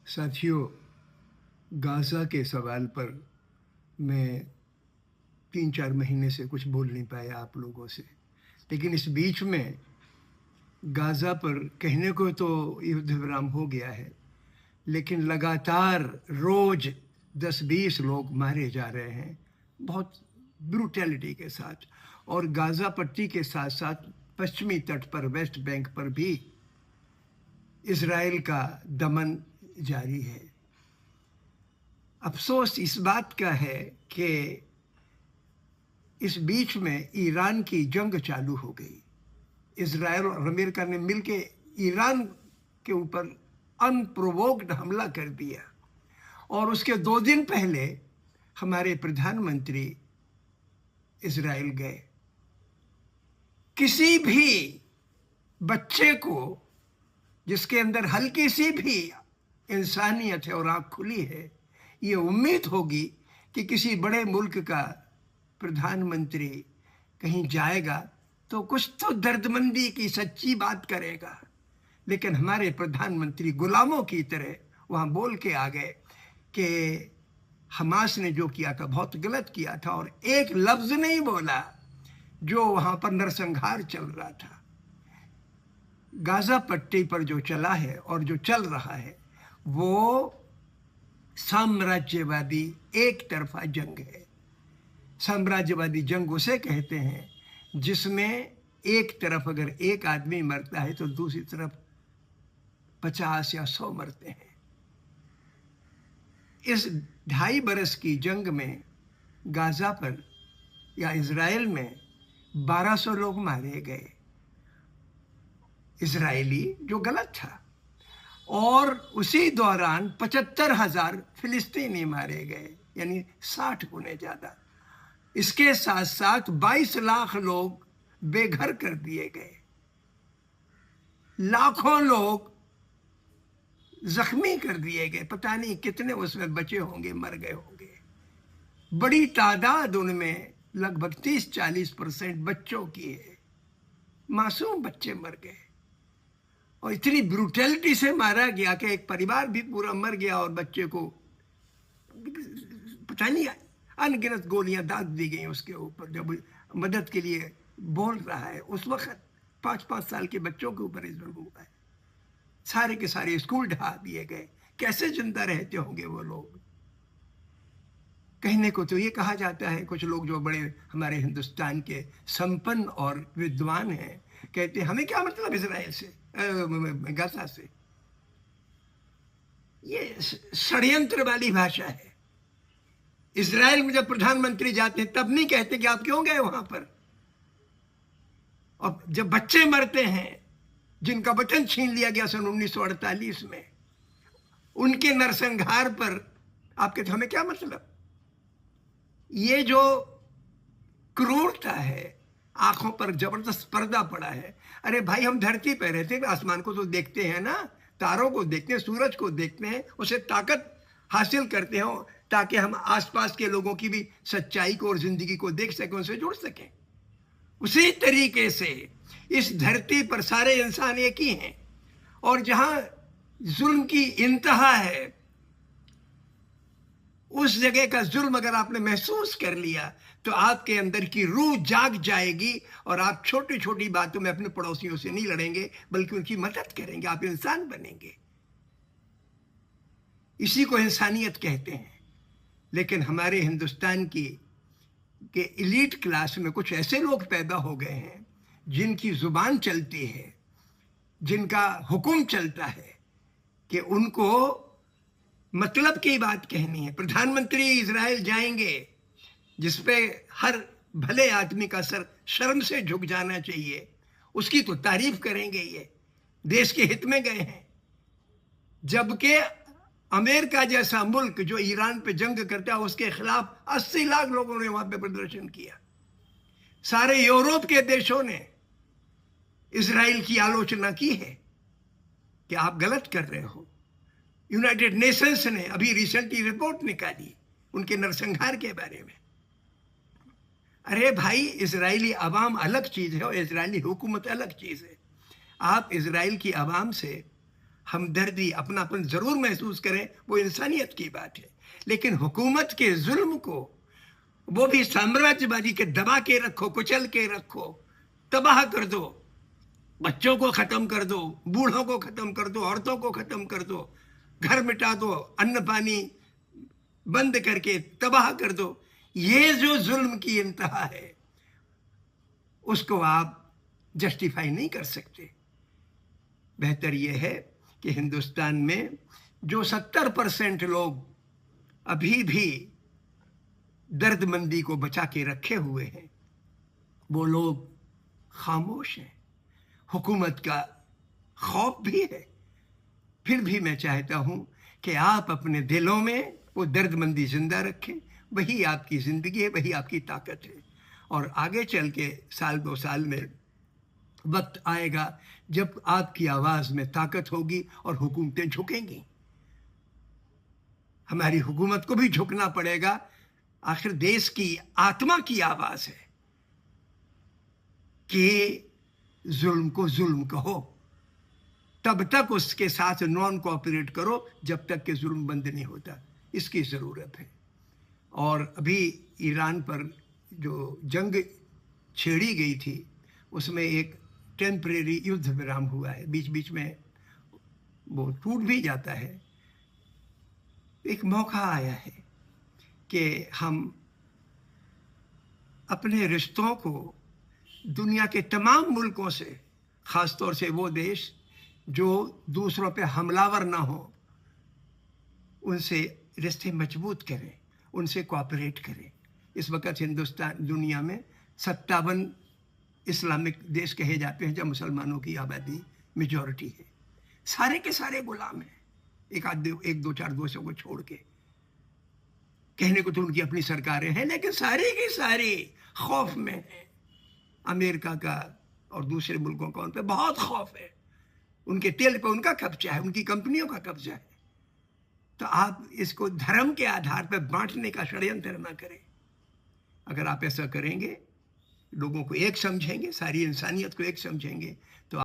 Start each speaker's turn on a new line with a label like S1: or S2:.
S1: साथियों, गाज़ा के सवाल पर मैं 3-4 महीने से कुछ बोल नहीं पाया आप लोगों से, लेकिन इस बीच में गाज़ा पर कहने को तो युद्ध विराम हो गया है, लेकिन लगातार रोज़ 10-20 लोग मारे जा रहे हैं, बहुत ब्रूटैलिटी के साथ। और गाज़ा पट्टी के साथ साथ पश्चिमी तट पर, वेस्ट बैंक पर भी इज़राइल का दमन जारी है। अफसोस इस बात का है कि इस बीच में ईरान की जंग चालू हो गई। इज़राइल और अमेरिका ने मिलकर ईरान के ऊपर अनप्रोवोक्ड हमला कर दिया, और उसके 2 दिन पहले हमारे प्रधानमंत्री इज़राइल गए। किसी भी बच्चे को जिसके अंदर हल्की सी भी इंसानियत है और आँख खुली है, ये उम्मीद होगी कि किसी बड़े मुल्क का प्रधानमंत्री कहीं जाएगा तो कुछ तो दर्दमंदी की सच्ची बात करेगा। लेकिन हमारे प्रधानमंत्री गुलामों की तरह वहाँ बोल के आ गए कि हमास ने जो किया था बहुत गलत किया था, और एक लफ्ज़ नहीं बोला जो वहाँ पर नरसंहार चल रहा था। गाज़ा पट्टी पर जो चला है और जो चल रहा है वो साम्राज्यवादी एक तरफा जंग है। साम्राज्यवादी जंग उसे कहते हैं जिसमें एक तरफ अगर एक आदमी मरता है तो दूसरी तरफ 50 या 100 मरते हैं। इस 2.5 बरस की जंग में गाज़ा पर या इज़राइल में 1200 लोग मारे गए, इज़राइली, जो गलत था, और उसी दौरान 75,000 फिलिस्तीनी मारे गए, यानी 60 गुने ज़्यादा। इसके साथ साथ 22 लाख लोग बेघर कर दिए गए, लाखों लोग जख्मी कर दिए गए, पता नहीं कितने उसमें बचे होंगे, मर गए होंगे। बड़ी तादाद उनमें लगभग 30-40% बच्चों की है, मासूम बच्चे मर गए। और इतनी ब्रूटैलिटी से मारा गया कि एक परिवार भी पूरा मर गया और बच्चे को पता नहीं अनगिनत गोलियां दाग दी गई उसके ऊपर। जब मदद के लिए बोल रहा है उस वक्त 5-5 साल के बच्चों के ऊपर जुल्म हुआ है। सारे के सारे स्कूल ढहा दिए गए। कैसे जिंदा रहते होंगे वो लोग? कहने को तो ये कहा जाता है, कुछ लोग जो बड़े हमारे हिंदुस्तान के संपन्न और विद्वान हैं कहते हैं हमें क्या मतलब इजराइल से, गाज़ा से। ये षड्यंत्र वाली भाषा है। इजराइल में जब प्रधानमंत्री जाते हैं तब नहीं कहते कि आप क्यों गए वहां पर। और जब बच्चे मरते हैं जिनका वतन छीन लिया गया सन 1948 में, उनके नरसंहार पर आप कहते हमें क्या मतलब। ये जो क्रूरता है, आंखों पर जबरदस्त पर्दा पड़ा है। अरे भाई, हम धरती पर रहते हैं, आसमान को तो देखते हैं ना, तारों को देखते हैं, सूरज को देखते हैं, उसे ताकत हासिल करते हैं ताकि हम आसपास के लोगों की भी सच्चाई को और जिंदगी को देख सकें, उनसे जुड़ सकें। उसी तरीके से इस धरती पर सारे इंसान एक ही हैं, और जहां जुल्म की इंतहा है उस जगह का जुल्म अगर आपने महसूस कर लिया तो आपके अंदर की रूह जाग जाएगी और आप छोटी छोटी बातों में अपने पड़ोसियों से नहीं लड़ेंगे बल्कि उनकी मदद करेंगे। आप इंसान बनेंगे। इसी को इंसानियत कहते हैं। लेकिन हमारे हिंदुस्तान की के एलीट क्लास में कुछ ऐसे लोग पैदा हो गए हैं जिनकी जुबान चलती है, जिनका हुक्म चलता है कि उनको मतलब की बात कहनी है। प्रधानमंत्री इजराइल जाएंगे जिसपे हर भले आदमी का सर शर्म से झुक जाना चाहिए, उसकी तो तारीफ करेंगे, ये देश के हित में गए हैं। जबकि अमेरिका जैसा मुल्क जो ईरान पे जंग करता है उसके खिलाफ 80 लाख लोगों ने वहां पे प्रदर्शन किया। सारे यूरोप के देशों ने इजराइल की आलोचना की है कि आप गलत कर रहे हो। यूनाइटेड नेशंस ने अभी रिसेंटली रिपोर्ट निकाली उनके नरसंहार के बारे में। अरे भाई, इजरायली अवाम अलग चीज है और इजरायली हुकूमत अलग चीज है। आप इजराइल की अवाम से हमदर्दी, अपनापन ज़रूर महसूस करें, वो इंसानियत की बात है। लेकिन हुकूमत के जुल्म को, वो भी साम्राज्यवादी के, दबा के रखो, कुचल के रखो, तबाह कर दो, बच्चों को ख़त्म कर दो, बूढ़ों को ख़त्म कर दो, औरतों को ख़त्म कर दो, घर मिटा दो, अन्न पानी बंद करके तबाह कर दो। ये जो जुल्म की इंतहा है, उसको आप जस्टिफाई नहीं कर सकते। बेहतर यह है कि हिंदुस्तान में जो 70% लोग अभी भी दर्दमंदी को बचा के रखे हुए हैं, वो लोग खामोश हैं। हुकूमत का खौफ भी है। फिर भी मैं चाहता हूं कि आप अपने दिलों में वो दर्दमंदी जिंदा रखें। वही आपकी ज़िंदगी है, वही आपकी ताकत है। और आगे चल के साल 2 साल में वक्त आएगा जब आपकी आवाज़ में ताकत होगी और हुकूमतें झुकेंगी। हमारी हुकूमत को भी झुकना पड़ेगा। आखिर देश की आत्मा की आवाज़ है कि जुल्म को जुल्म कहो, तब तक उसके साथ नॉन कोऑपरेट करो जब तक कि जुल्म बंद नहीं होता। इसकी ज़रूरत है। और अभी ईरान पर जो जंग छेड़ी गई थी, उसमें एक टेम्परेरी युद्ध विराम हुआ है, बीच बीच में वो टूट भी जाता है। एक मौका आया है कि हम अपने रिश्तों को दुनिया के तमाम मुल्कों से, ख़ास तौर से वो देश जो दूसरों पे हमलावर ना हो, उनसे रिश्ते मजबूत करें, उनसे कोऑपरेट करें। इस वक्त हिंदुस्तान दुनिया में 57 इस्लामिक देश कहे जाते हैं जब मुसलमानों की आबादी मेजॉरिटी है। सारे के सारे गुलाम हैं, एक दो चार देशों को छोड़ के। कहने को तो उनकी अपनी सरकारें हैं, लेकिन सारे के सारे खौफ में हैं। अमेरिका का और दूसरे मुल्कों का उन पर बहुत खौफ है। उनके तेल पर उनका कब्जा है, उनकी कंपनियों का कब्जा है। तो आप इसको धर्म के आधार पर बांटने का षड्यंत्र न करें। अगर आप ऐसा करेंगे, लोगों को एक समझेंगे, सारी इंसानियत को एक समझेंगे, तो